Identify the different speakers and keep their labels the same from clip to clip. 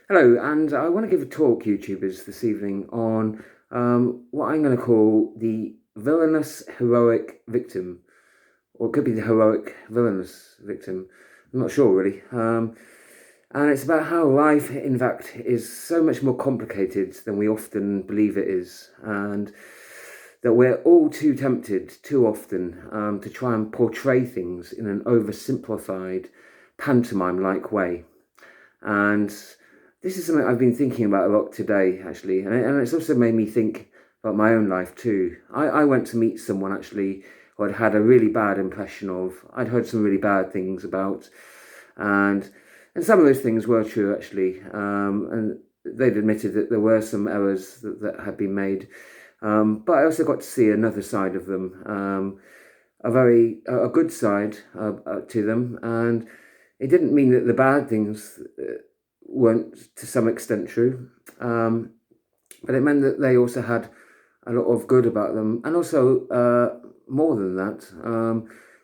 Speaker 1: Hello, and I want to give a talk, YouTubers, this evening on what I'm going to call the villainous heroic victim, or it could be the heroic villainous victim. I'm not sure really. And it's about how life, in fact, is so much more complicated than we often believe it is, and that we're all too tempted, too often, to try and portray things in an oversimplified, pantomime-like way. And this is something I've been thinking about a lot today, actually, and it's also made me think about my own life too. I went to meet someone actually who I'd had a really bad impression of. I'd heard some really bad things about, and and some of those things were true actually. And they'd admitted that there were some errors that had been made. But I also got to see another side of them, a good side to them, and it didn't mean that the bad things weren't to some extent true, but it meant that they also had a lot of good about them, and also more than that,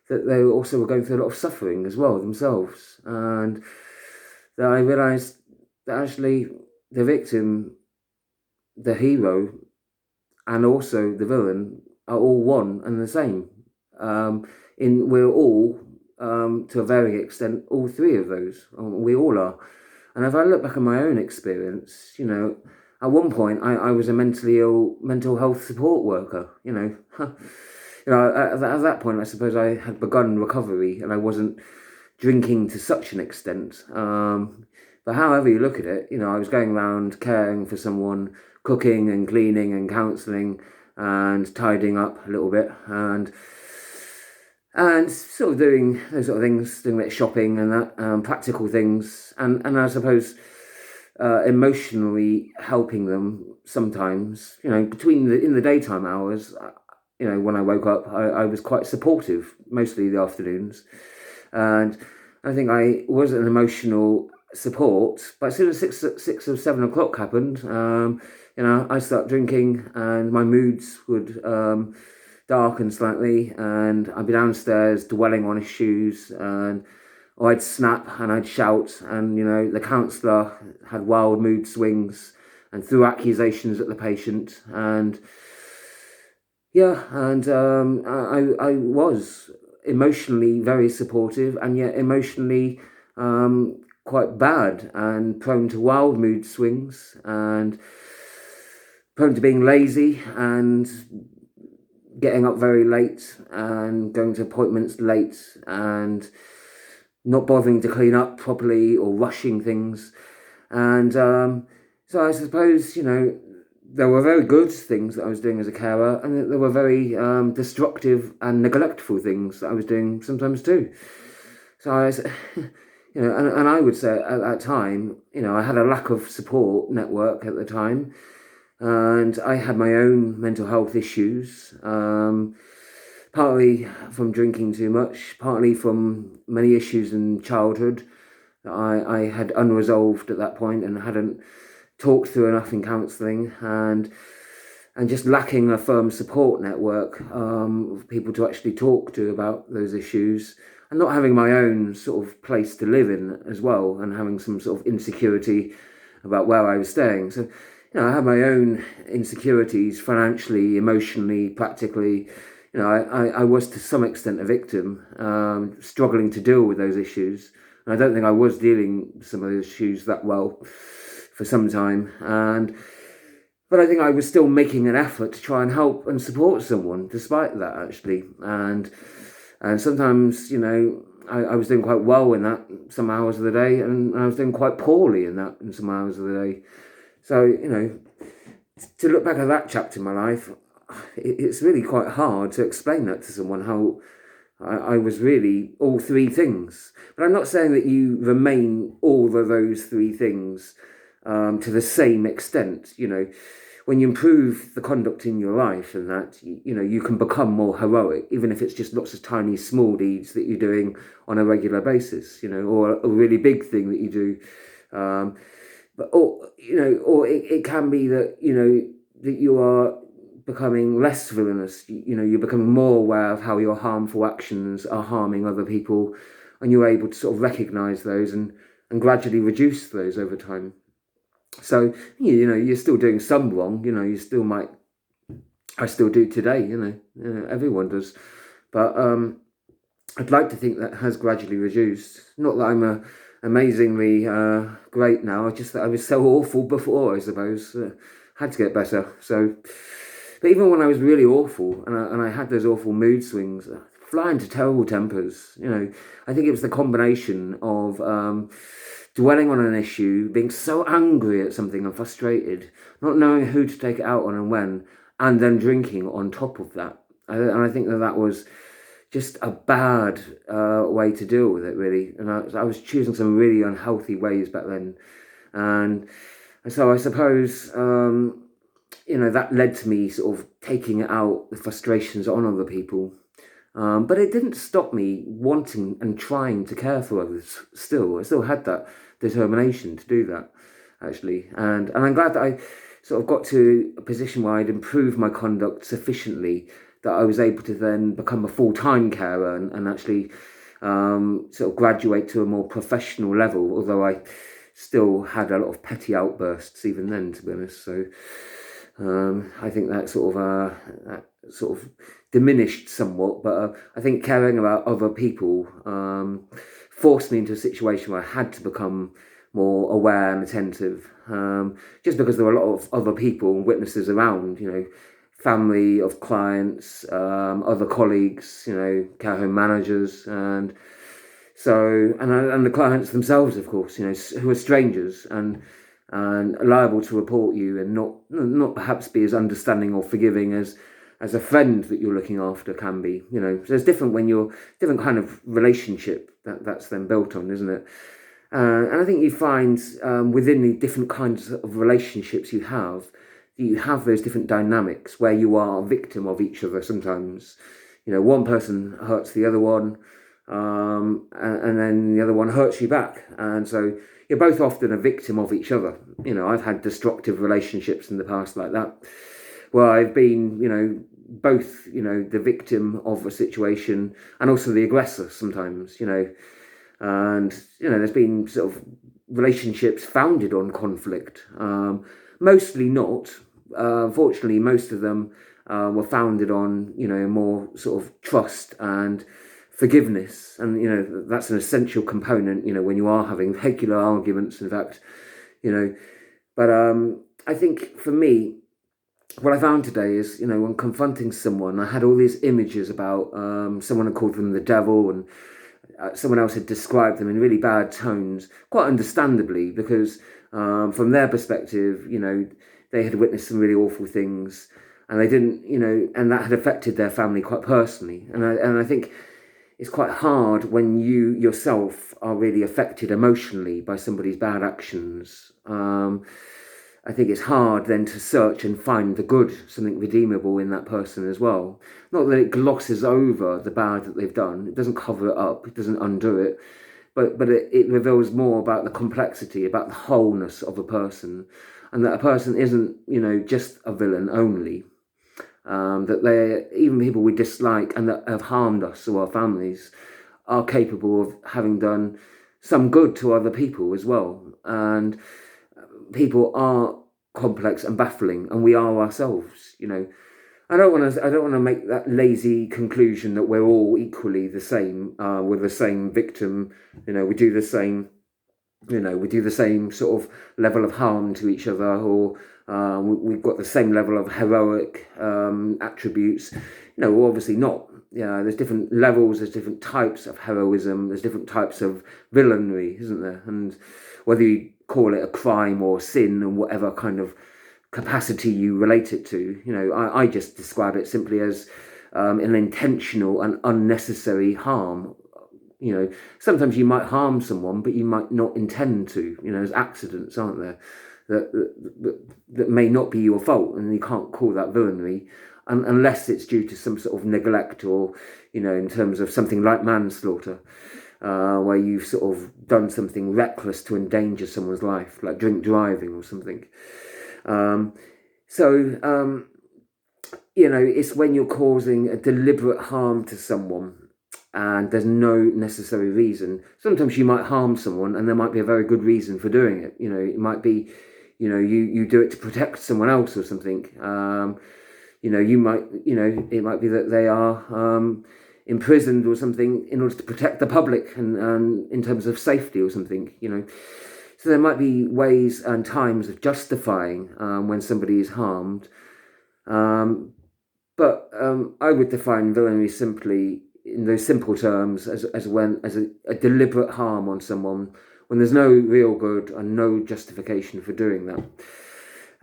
Speaker 1: that they also were going through a lot of suffering as well themselves, and that I realised that actually the victim, the hero, and also the villain are all one and the same. In we're all, to a varying extent, all three of those. We all are. And if I look back at my own experience, at one point I was a mentally ill mental health support worker. At that point, I suppose I had begun recovery, and I wasn't drinking to such an extent. But however you look at it, I was going around caring for someone, cooking and cleaning and counselling and tidying up a little bit, and sort of doing those sort of things, doing a bit of shopping and that, practical things, and I suppose emotionally helping them sometimes. Between in the daytime hours, when I woke up, I was quite supportive, mostly the afternoons, and I think I was an emotional support. But as soon as six or 7 o'clock happened, I start drinking, and my moods would darken slightly, and I'd be downstairs dwelling on issues, and I'd snap and I'd shout, and the counsellor had wild mood swings and threw accusations at the patient, and yeah, and I was emotionally very supportive, and yet emotionally quite bad and prone to wild mood swings and prone to being lazy and getting up very late and going to appointments late and not bothering to clean up properly or rushing things. And so I suppose, there were very good things that I was doing as a carer, and there were very destructive and neglectful things that I was doing sometimes too. So I, and I would say at that time, I had a lack of support network at the time, and I had my own mental health issues, partly from drinking too much, partly from many issues in childhood that I had unresolved at that point and hadn't talked through enough in counselling, and just lacking a firm support network of people to actually talk to about those issues, and not having my own sort of place to live in as well, and having some sort of insecurity about where I was staying. So, I had my own insecurities financially, emotionally, practically. I was to some extent a victim, struggling to deal with those issues. And I don't think I was dealing with some of those issues that well for some time. But I think I was still making an effort to try and help and support someone despite that, actually. And sometimes, I was doing quite well in that some hours of the day, and I was doing quite poorly in that in some hours of the day. So, to look back at that chapter in my life, it's really quite hard to explain that to someone, how I was really all three things. But I'm not saying that you remain all of those three things to the same extent. When you improve the conduct in your life, and that, you can become more heroic, even if it's just lots of tiny small deeds that you're doing on a regular basis, or a really big thing that you do. Or it can be that, that you are becoming less villainous. You're becoming more aware of how your harmful actions are harming other people, and you're able to sort of recognize those and gradually reduce those over time. So, you're still doing some wrong. You still might. I still do today. Everyone does. But I'd like to think that has gradually reduced. Not that I'm amazingly great now. Just that I was so awful before. I suppose had to get better. So, but even when I was really awful, and I had those awful mood swings, fly into terrible tempers. I think it was the combination of dwelling on an issue, being so angry at something and frustrated, not knowing who to take it out on and when, and then drinking on top of that. And I think that was just a bad way to deal with it, really. And I was choosing some really unhealthy ways back then. And so I suppose, that led to me sort of taking out the frustrations on other people. But it didn't stop me wanting and trying to care for others still. I still had that determination to do that, actually. And I'm glad that I sort of got to a position where I'd improved my conduct sufficiently that I was able to then become a full-time carer and actually sort of graduate to a more professional level, although I still had a lot of petty outbursts even then, to be honest. So I think that sort of diminished somewhat, but I think caring about other people forced me into a situation where I had to become more aware and attentive, just because there were a lot of other people and witnesses around, family of clients, other colleagues, care home managers, and the clients themselves, of course, who are strangers and liable to report you and not perhaps be as understanding or forgiving as a friend that you're looking after can be. So it's different when you're different kind of relationship that's then built on, isn't it? And I think you find within the different kinds of relationships you have those different dynamics where you are a victim of each other sometimes. One person hurts the other one, and then the other one hurts you back. And so you're both often a victim of each other. I've had destructive relationships in the past like that, where I've been, both, the victim of a situation and also the aggressor sometimes, and, there's been sort of relationships founded on conflict. Mostly not. Fortunately, most of them were founded on, more sort of trust and forgiveness. And, that's an essential component, when you are having regular arguments, in fact, But I think for me, what I found today is, when confronting someone, I had all these images about someone had called them the devil, and someone else had described them in really bad tones, quite understandably, because from their perspective, they had witnessed some really awful things, and they didn't, and that had affected their family quite personally. And I think it's quite hard when you yourself are really affected emotionally by somebody's bad actions. I think it's hard then to search and find the good, something redeemable in that person as well. Not that it glosses over the bad that they've done. It doesn't cover it up. It doesn't undo it. But it reveals more about the complexity, about the wholeness of a person, and that a person isn't, just a villain only. That they, even people we dislike and that have harmed us or our families, are capable of having done some good to other people as well. And people are complex and baffling, and we are ourselves. I don't want to make that lazy conclusion that we're all equally the same. We're the same victim. We do the same. We do the same sort of level of harm to each other, or we've got the same level of heroic attributes. Obviously not. Yeah, there's different levels, there's different types of heroism, there's different types of villainy, isn't there? And whether you call it a crime or sin, and whatever kind of capacity you relate it to, I just describe it simply as an intentional and unnecessary harm. Sometimes you might harm someone, but you might not intend to. There's accidents, aren't there, that may not be your fault, and you can't call that villainy, unless it's due to some sort of neglect, or, in terms of something like manslaughter, where you've sort of done something reckless to endanger someone's life, like drink driving or something. It's when you're causing a deliberate harm to someone and there's no necessary reason. Sometimes you might harm someone and there might be a very good reason for doing it. It might be, you do it to protect someone else or something. You might, it might be that they are imprisoned or something in order to protect the public and in terms of safety or something. So there might be ways and times of justifying when somebody is harmed. But I would define villainy simply in those simple terms as a deliberate harm on someone when there's no real good and no justification for doing that.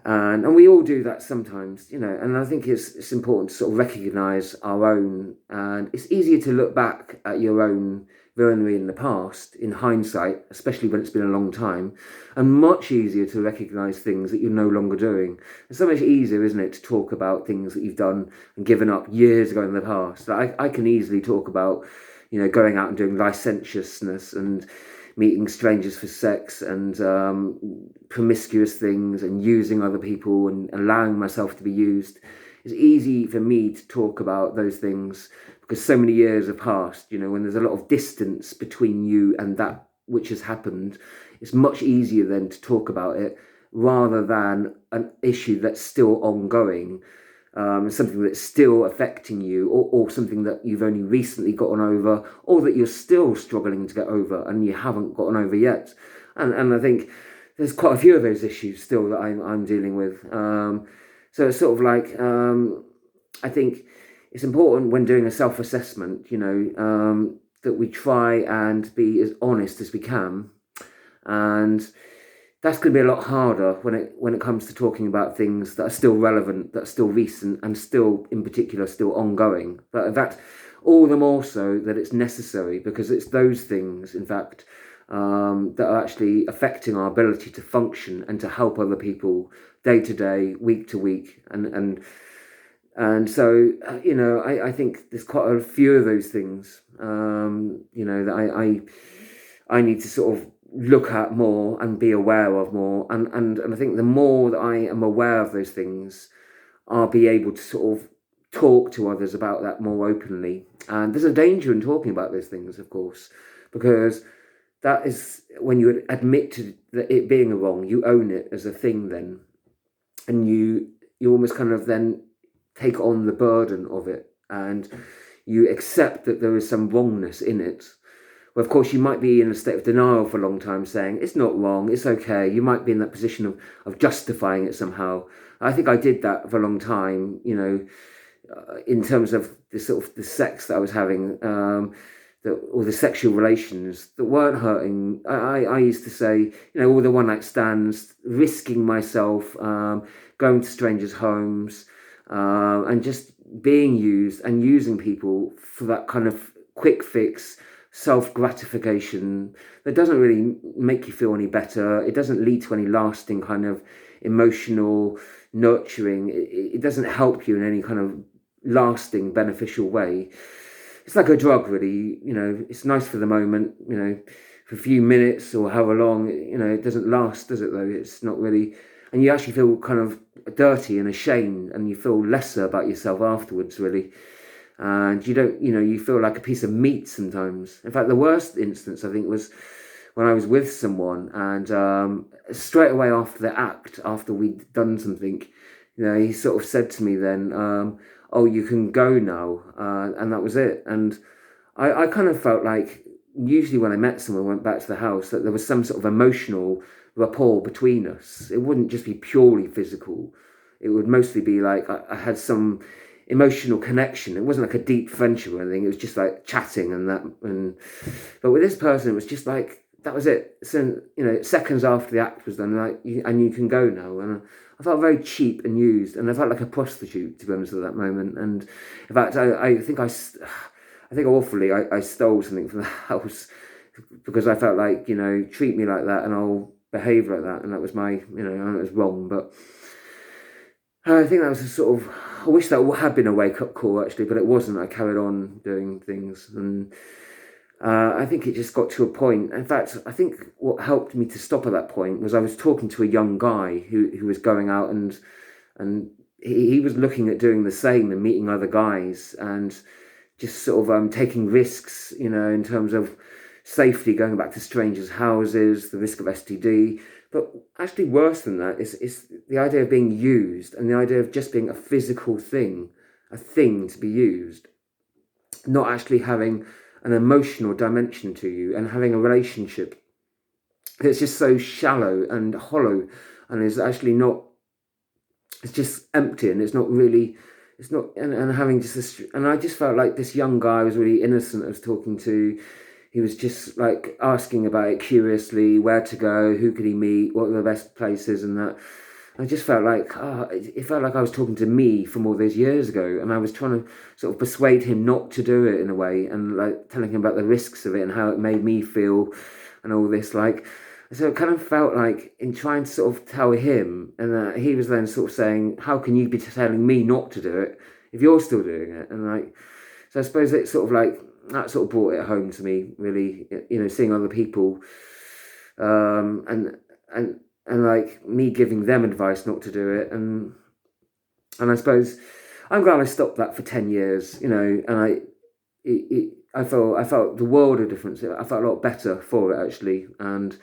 Speaker 1: And we all do that sometimes. And I think it's important to sort of recognise our own. And it's easier to look back at your own villainy in the past, in hindsight, especially when it's been a long time, and much easier to recognise things that you're no longer doing. It's so much easier, isn't it, to talk about things that you've done and given up years ago in the past. I can easily talk about, going out and doing licentiousness and meeting strangers for sex and promiscuous things and using other people and allowing myself to be used. It's easy for me to talk about those things because so many years have passed. When there's a lot of distance between you and that which has happened, it's much easier then to talk about it rather than an issue that's still ongoing. Something that's still affecting you, or something that you've only recently gotten over, or that you're still struggling to get over and you haven't gotten over yet. And I think there's quite a few of those issues still that I'm dealing with. So it's sort of like, I think it's important when doing a self-assessment, that we try and be as honest as we can. And that's going to be a lot harder when it comes to talking about things that are still relevant, that are still recent, and still, in particular, still ongoing. But that all the more so that it's necessary, because it's those things, in fact, that are actually affecting our ability to function and to help other people day to day, week to week, and so I think there's quite a few of those things, that I need to sort of look at more and be aware of more, and I think the more that I am aware of those things, I'll be able to sort of talk to others about that more openly. And there's a danger in talking about those things, of course, because that is when you admit to it being a wrong, you own it as a thing then, and you almost kind of then take on the burden of it, and you accept that there is some wrongness in it. Well, of course, you might be in a state of denial for a long time, saying it's not wrong, it's okay. You might be in that position of justifying it somehow. I think I did that for a long time, in terms of the sort of the sex that I was having, or the sexual relations that weren't hurting. I used to say, all the one night stands, risking myself, going to strangers' homes, and just being used and using people for that kind of quick fix self-gratification that doesn't really make you feel any better. It doesn't lead to any lasting kind of emotional nurturing. It doesn't help you in any kind of lasting beneficial way. It's like a drug, really. It's nice for the moment, for a few minutes or however long. It doesn't last, does it, though? It's not really. And you actually feel kind of dirty and ashamed, and you feel lesser about yourself afterwards, really. And you don't, you feel like a piece of meat sometimes. In fact, the worst instance, I think, was when I was with someone, and straight away after the act, after we'd done something, he sort of said to me then, oh, you can go now. And that was it. And I kind of felt like, usually when I met someone, went back to the house, that there was some sort of emotional rapport between us. It wouldn't just be purely physical. It would mostly be like I had some emotional connection. It wasn't like a deep friendship or anything. It was just like chatting but with this person, it was just like, that was it. So, seconds after the act was done, like, and you can go now. And I felt very cheap and used, and I felt like a prostitute, to be honest, at that moment. And in fact, I think awfully, I stole something from the house because I felt like, treat me like that and I'll behave like that. And that was I know it was wrong, but I think that was a sort of, I wish that had been a wake-up call, actually, but it wasn't. I carried on doing things, and I think it just got to a point. In fact, I think what helped me to stop at that point was I was talking to a young guy who was going out, and he was looking at doing the same and meeting other guys and just sort of taking risks, in terms of safety, going back to strangers' houses, the risk of STD, But actually, worse than that is the idea of being used, and the idea of just being a physical thing, a thing to be used, not actually having an emotional dimension to you and having a relationship that's just so shallow and hollow, and is actually not, it's just empty, and it's not really, it's not, and having just this, and I just felt like this young guy was really innocent. I was talking to, he was just like asking about it curiously, where to go, who could he meet, what were the best places, and that. I just felt like, it felt like I was talking to me from all those years ago, and I was trying to sort of persuade him not to do it in a way, and like telling him about the risks of it and how it made me feel, and all this. Like, so it kind of felt like in trying to sort of tell him, and he was then sort of saying, "How can you be telling me not to do it if you're still doing it?" And like, so I suppose it's sort of like that sort of brought it home to me, really. Seeing other people, um, and and and like me giving them advice not to do it, and I suppose I'm glad I stopped that for 10 years, and I felt the world of difference. I felt a lot better for it, actually. And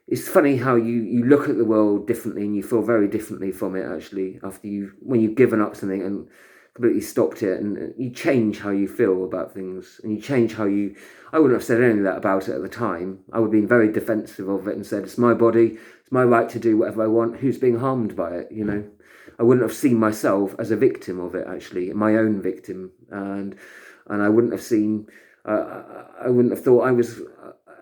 Speaker 1: it's funny how you look at the world differently, and you feel very differently from it, actually, after when you've given up something and completely stopped it, and you change how you feel about things, and you change how you. I wouldn't have said any of that about it at the time. I would have been very defensive of it and said, "It's my body, it's my right to do whatever I want. Who's being harmed by it?" I wouldn't have seen myself as a victim of it, actually, my own victim, and I wouldn't have seen. I wouldn't have thought I was.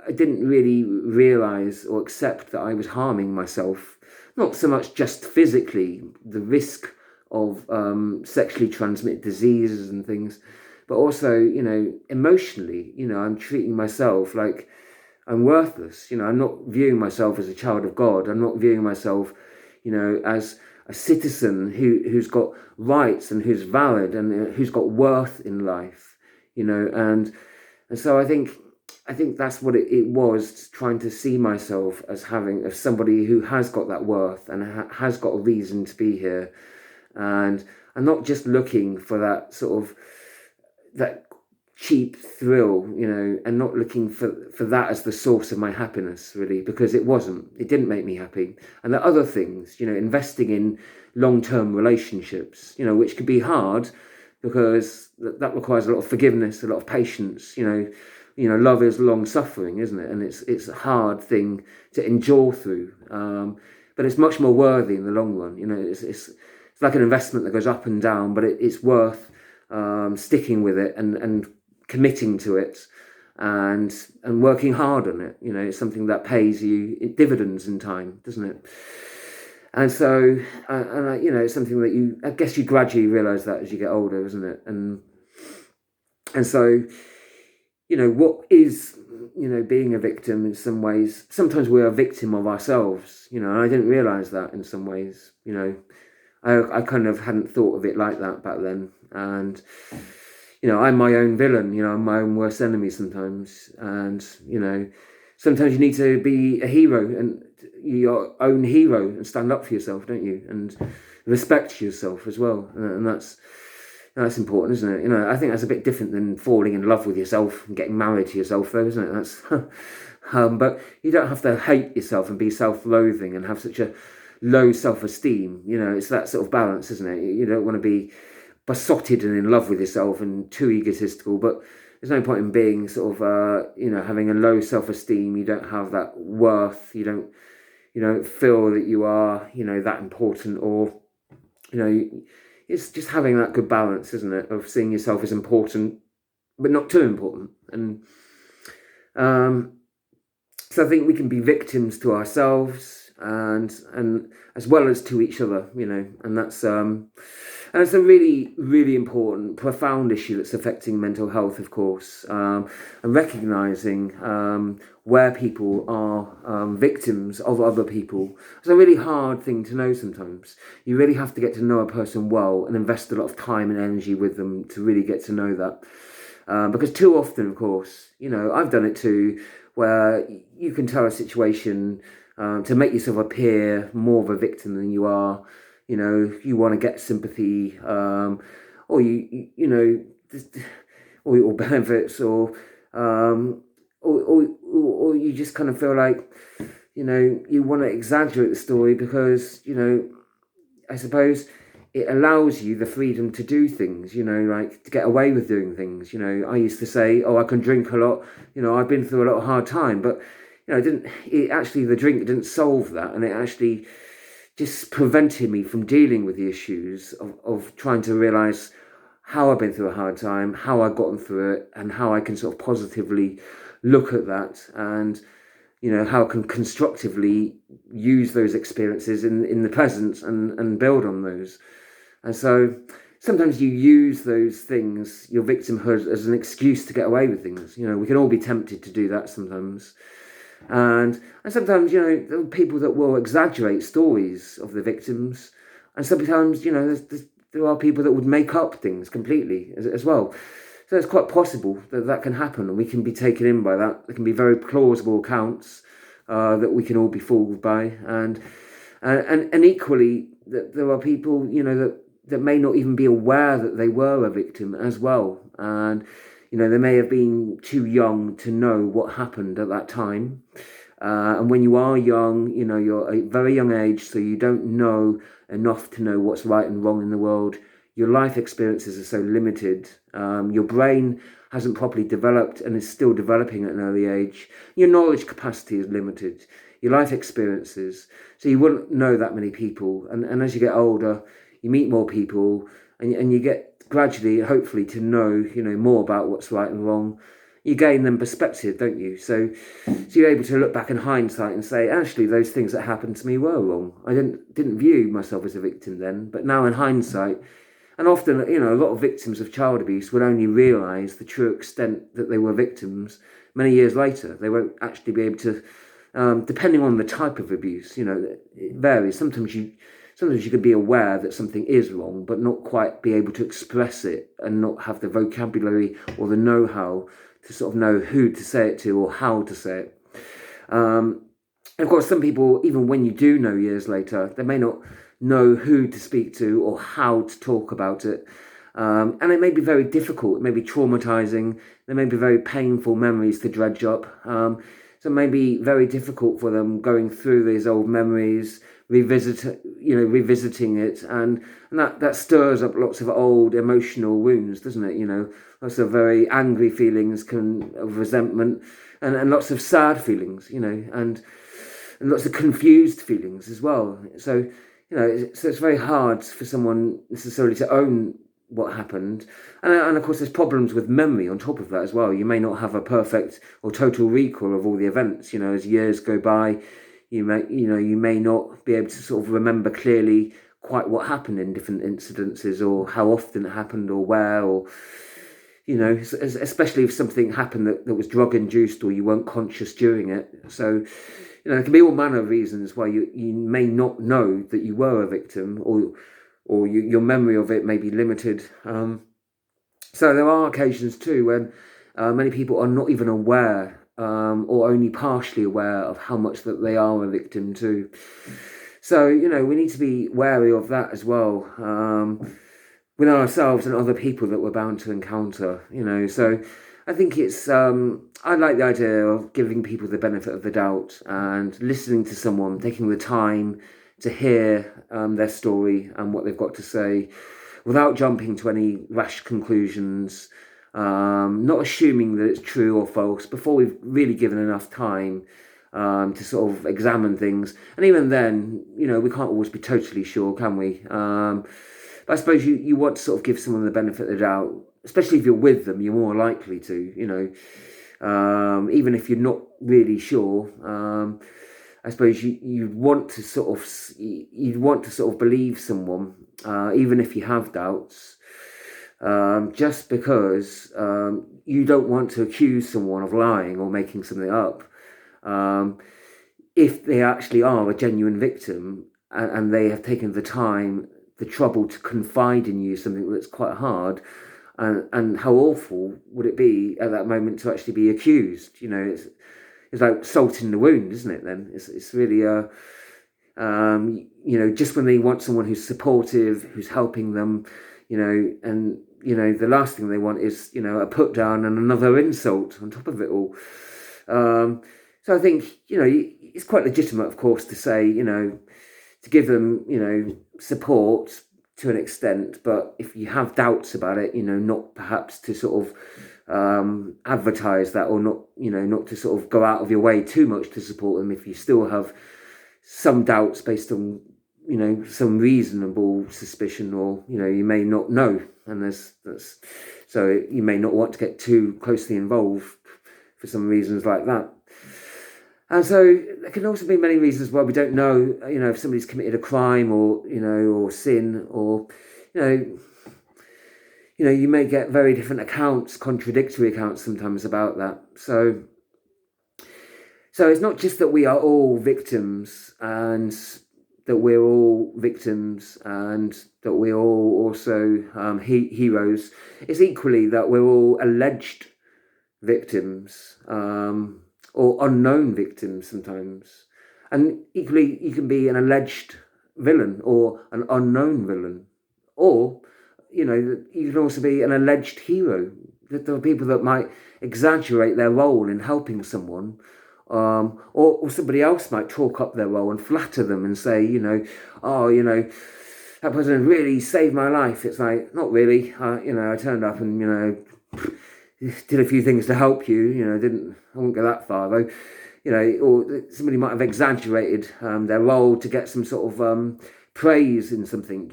Speaker 1: I didn't really realize or accept that I was harming myself. Not so much just physically, the risk of sexually transmitted diseases and things, but also, emotionally. I'm treating myself like I'm worthless. I'm not viewing myself as a child of God. I'm not viewing myself, as a citizen who's got rights and who's valid and who's got worth in life. And so I think that's what it was, trying to see myself as somebody who has got that worth and has got a reason to be here, and I'm not just looking for that sort of that cheap thrill, and not looking for that as the source of my happiness, really, because it didn't make me happy. And the other things, investing in long-term relationships, which could be hard because that requires a lot of forgiveness, a lot of patience. Love is long suffering, isn't it? And it's a hard thing to endure through, but it's much more worthy in the long run. It's like an investment that goes up and down, but it's worth sticking with it and committing to it, and working hard on it. It's something that pays you dividends in time, doesn't it? And so, it's something that I guess you gradually realise that as you get older, isn't it? And so, what is, being a victim in some ways. Sometimes we're a victim of ourselves, and I didn't realise that in some ways. I kind of hadn't thought of it like that back then. And, I'm my own villain, I'm my own worst enemy sometimes. And, sometimes you need to be a hero and your own hero and stand up for yourself, don't you? And respect yourself as well. And that's important, isn't it? I think that's a bit different than falling in love with yourself and getting married to yourself, though, isn't it? That's, but you don't have to hate yourself and be self-loathing and have such a low self-esteem. It's that sort of balance, isn't it? You don't want to be besotted and in love with yourself and too egotistical, but there's no point in being sort of, having a low self-esteem. You don't have that worth. You don't feel that you are, that important, or, it's just having that good balance, isn't it, of seeing yourself as important, but not too important. And so I think we can be victims to ourselves and as well as to each other, and that's and it's a really, really important, profound issue that's affecting mental health, of course, and recognising where people are victims of other people. It's a really hard thing to know sometimes. You really have to get to know a person well and invest a lot of time and energy with them to really get to know that. Because too often, of course, I've done it too, where you can tell a situation to make yourself appear more of a victim than you are. You want to get sympathy, or or benefits, or you just kind of feel like, you want to exaggerate the story because, I suppose it allows you the freedom to do things, like to get away with doing things. I used to say, oh, I can drink a lot, I've been through a lot of hard time, but, the drink didn't solve that. And it actually just prevented me from dealing with the issues of trying to realize how I've been through a hard time, how I've gotten through it, and how I can sort of positively look at that and, how I can constructively use those experiences in the present and build on those. And so sometimes you use those things, your victimhood, as an excuse to get away with things. We can all be tempted to do that sometimes. And sometimes, there are people that will exaggerate stories of the victims. And sometimes, there are people that would make up things completely as well. So it's quite possible that can happen, and we can be taken in by that. There can be very plausible accounts that we can all be fooled by, and equally that there are people, that may not even be aware that they were a victim as well, and they may have been too young to know what happened at that time. And when you are young, you're a very young age, so you don't know enough to know what's right and wrong in the world. Your life experiences are so limited. Your brain hasn't properly developed and is still developing at an early age. Your knowledge capacity is limited. Your life experiences. So you wouldn't know that many people. And as you get older, you meet more people and you get gradually, hopefully, to know, more about what's right and wrong. You gain them perspective, don't you? So you're able to look back in hindsight and say, actually, those things that happened to me were wrong. I didn't view myself as a victim then, but now in hindsight, and often, a lot of victims of child abuse will only realise the true extent that they were victims many years later. They won't actually be able to, depending on the type of abuse, it varies. Sometimes you can be aware that something is wrong, but not quite be able to express it and not have the vocabulary or the know-how to sort of know who to say it to or how to say it. And of course, some people, even when you do know years later, they may not know who to speak to or how to talk about it. And it may be very difficult. It may be traumatizing. There may be very painful memories to dredge up. So it may be very difficult for them going through these old memories, revisiting it, and that stirs up lots of old emotional wounds, doesn't it? Lots of very angry feelings of resentment, and lots of sad feelings, and lots of confused feelings as well. So it's very hard for someone necessarily to own what happened, and of course there's problems with memory on top of that as well. You may not have a perfect or total recall of all the events. As years go by, you may not be able to sort of remember clearly quite what happened in different incidences, or how often it happened, or where, or especially if something happened that was drug induced or you weren't conscious during it. So there can be all manner of reasons why you may not know that you were a victim, or your memory of it may be limited. So there are occasions too when many people are not even aware, or only partially aware of how much that they are a victim too. So we need to be wary of that as well, with ourselves and other people that we're bound to encounter. So I think it's I like the idea of giving people the benefit of the doubt and listening to someone, taking the time to hear their story and what they've got to say, without jumping to any rash conclusions, not assuming that it's true or false before we've really given enough time to sort of examine things. And even then, we can't always be totally sure, can we? But I suppose you want to sort of give someone the benefit of the doubt, especially if you're with them. You're more likely to, even if you're not really sure. I suppose you'd want to sort of believe someone, even if you have doubts, just because you don't want to accuse someone of lying or making something up. If they actually are a genuine victim and they have taken the trouble to confide in you something that's quite hard, and how awful would it be at that moment to actually be accused? It's like salt in the wound, isn't it? Then it's really just when they want someone who's supportive, who's helping them, and the last thing they want is a put down and another insult on top of it all. So I think it's quite legitimate, of course, to say, to give them, support to an extent, but if you have doubts about it, not perhaps to sort of advertise that, or not to sort of go out of your way too much to support them if you still have some doubts based on some reasonable suspicion, or you may not know, and that's so you may not want to get too closely involved for some reasons like that. And so there can also be many reasons why we don't know, if somebody's committed a crime, or or sin, or you may get very different accounts, contradictory accounts sometimes about that. So it's not just that we are all victims, and that we're all victims, and that we're all also heroes. It's equally that we're all alleged victims, or unknown victims sometimes. And equally, you can be an alleged villain or an unknown villain. Or, you can also be an alleged hero. There are people that might exaggerate their role in helping someone, or somebody else might talk up their role and flatter them and say, that person really saved my life. It's like, not really. I turned up and, did a few things to help you, I won't go that far though, or somebody might have exaggerated their role to get some sort of praise in something,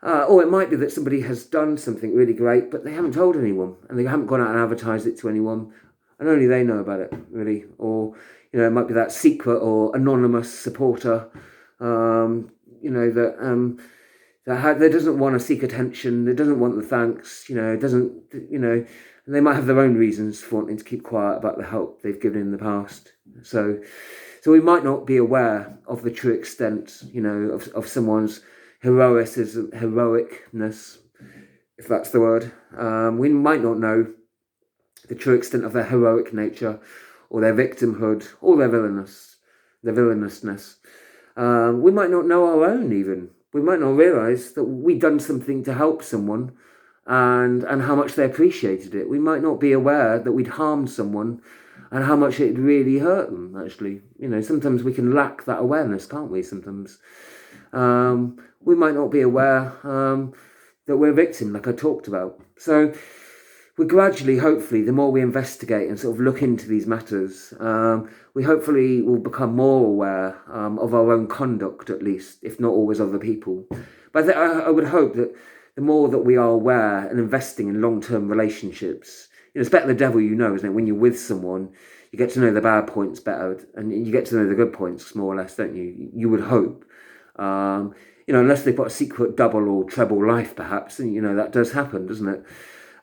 Speaker 1: or it might be that somebody has done something really great, but they haven't told anyone, and they haven't gone out and advertised it to anyone, and only they know about it, really. Or, it might be that secret or anonymous supporter, that doesn't want to seek attention, that doesn't want the thanks, and they might have their own reasons for wanting to keep quiet about the help they've given in the past. So we might not be aware of the true extent, of someone's heroicness, if that's the word. We might not know the true extent of their heroic nature, or their victimhood, or their villainousness. We might not know our own even. We might not realise that we've done something to help someone, and how much they appreciated it. We might not be aware that we'd harmed someone, and how much it really hurt them, actually. Sometimes we can lack that awareness, can't we, sometimes? We might not be aware that we're a victim, like I talked about. So we gradually, hopefully, the more we investigate and sort of look into these matters, we hopefully will become more aware of our own conduct, at least, if not always other people. But I would hope that the more that we are aware and investing in long-term relationships, it's better the devil you know, isn't it? When you're with someone, you get to know the bad points better, and you get to know the good points more or less, don't you? You would hope. Unless they've got a secret double or treble life, perhaps, and that does happen, doesn't it?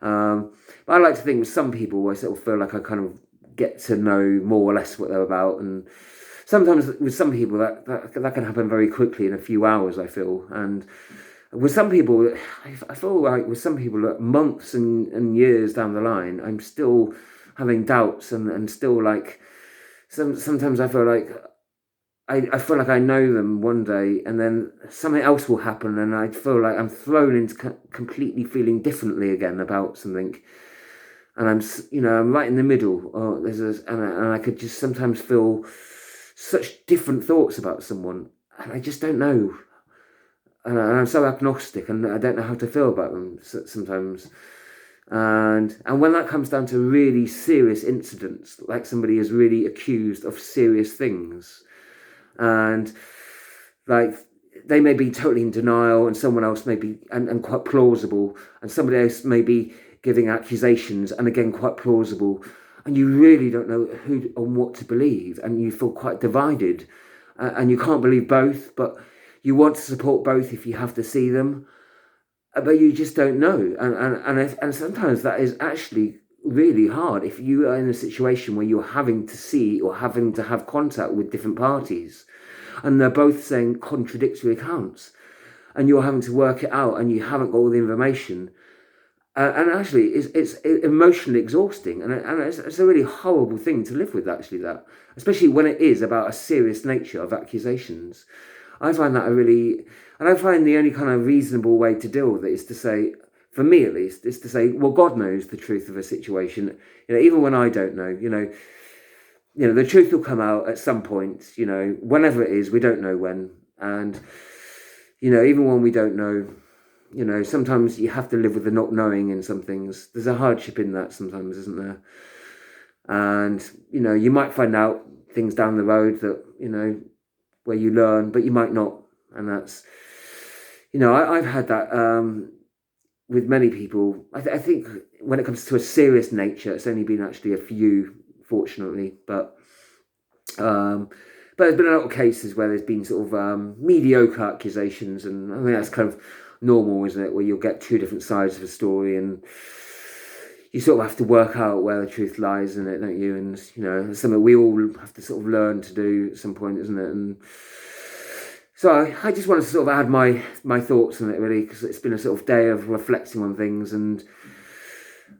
Speaker 1: But I like to think with some people, I sort of feel like I kind of get to know more or less what they're about, and sometimes with some people that can happen very quickly in a few hours, I feel. And with some people, I feel like with some people, like months and years down the line, I'm still having doubts, and still like sometimes I feel like I feel like I know them one day, and then something else will happen, and I feel like I'm thrown into completely feeling differently again about something, and I'm right in the middle. And I could just sometimes feel such different thoughts about someone, and I just don't know. And I'm so agnostic, and I don't know how to feel about them sometimes. And when that comes down to really serious incidents, like somebody is really accused of serious things, and like they may be totally in denial, and someone else may be and quite plausible, and somebody else may be giving accusations, and again quite plausible, and you really don't know who and what to believe, and you feel quite divided, and you can't believe both, but you want to support both if you have to see them, but you just don't know, and sometimes that is actually really hard if you are in a situation where you're having to see or having to have contact with different parties, and they're both saying contradictory accounts, and you're having to work it out, and you haven't got all the information, and actually it's emotionally exhausting, and it's a really horrible thing to live with, actually, that, especially when it is about a serious nature of accusations. I find that and I find the only kind of reasonable way to deal with it is to say, for me at least, is to say, well, God knows the truth of a situation, even when I don't know, the truth will come out at some point, whenever it is, we don't know when. And, even when we don't know, sometimes you have to live with the not knowing in some things. There's a hardship in that sometimes, isn't there? And, you might find out things down the road that, where you learn, but you might not. And that's, I've had that with many people. I think when it comes to a serious nature, it's only been actually a few, fortunately. Um, but there's been a lot of cases where there's been sort of mediocre accusations, and I think that's kind of normal, isn't it? Where you'll get two different sides of a story, and you sort of have to work out where the truth lies in it, don't you? And it's something we all have to sort of learn to do at some point, isn't it? And so I just wanted to sort of add my thoughts on it, really, because it's been a sort of day of reflecting on things. And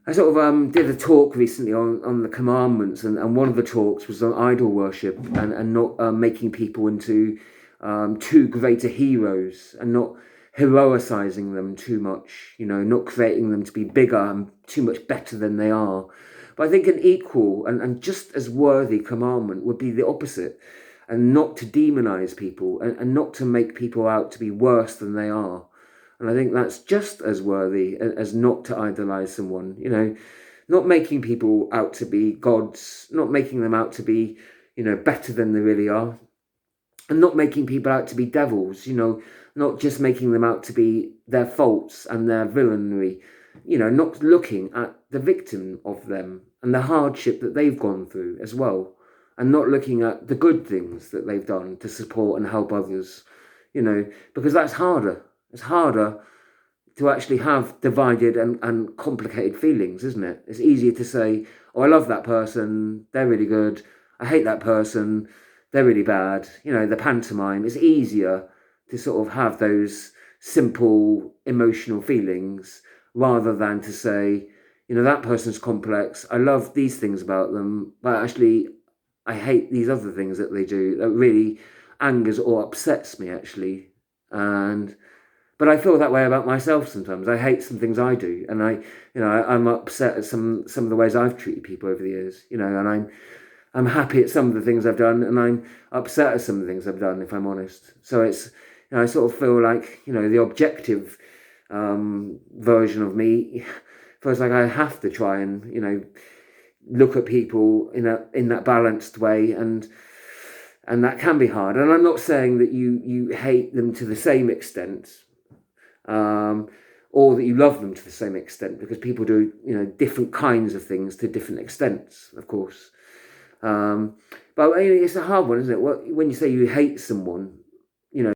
Speaker 1: I sort of did a talk recently on the commandments, and one of the talks was on idol worship, and not making people into too greater heroes, and not heroicizing them too much, not creating them to be bigger and too much better than they are. But I think an equal and just as worthy commandment would be the opposite, and not to demonize people, and not to make people out to be worse than they are. And I think that's just as worthy as not to idolize someone, not making people out to be gods, not making them out to be, better than they really are, and not making people out to be devils, not just making them out to be their faults and their villainy, not looking at the victim of them and the hardship that they've gone through as well, and not looking at the good things that they've done to support and help others, because that's harder. It's harder to actually have divided and complicated feelings, isn't it? It's easier to say, oh, I love that person, they're really good. I hate that person, they're really bad. The pantomime. It's easier to sort of have those simple emotional feelings rather than to say, that person's complex. I love these things about them, but actually I hate these other things that they do. That really angers or upsets me, actually. But I feel that way about myself sometimes. I hate some things I do, and I'm upset at some of the ways I've treated people over the years. And I'm happy at some of the things I've done, and I'm upset at some of the things I've done, if I'm honest. So it's, I sort of feel like, the objective version of me feels like I have to try and, look at people in that balanced way, and that can be hard. And I'm not saying that you hate them to the same extent, or that you love them to the same extent, because people do, different kinds of things to different extents, of course. But it's a hard one, isn't it? When you say you hate someone,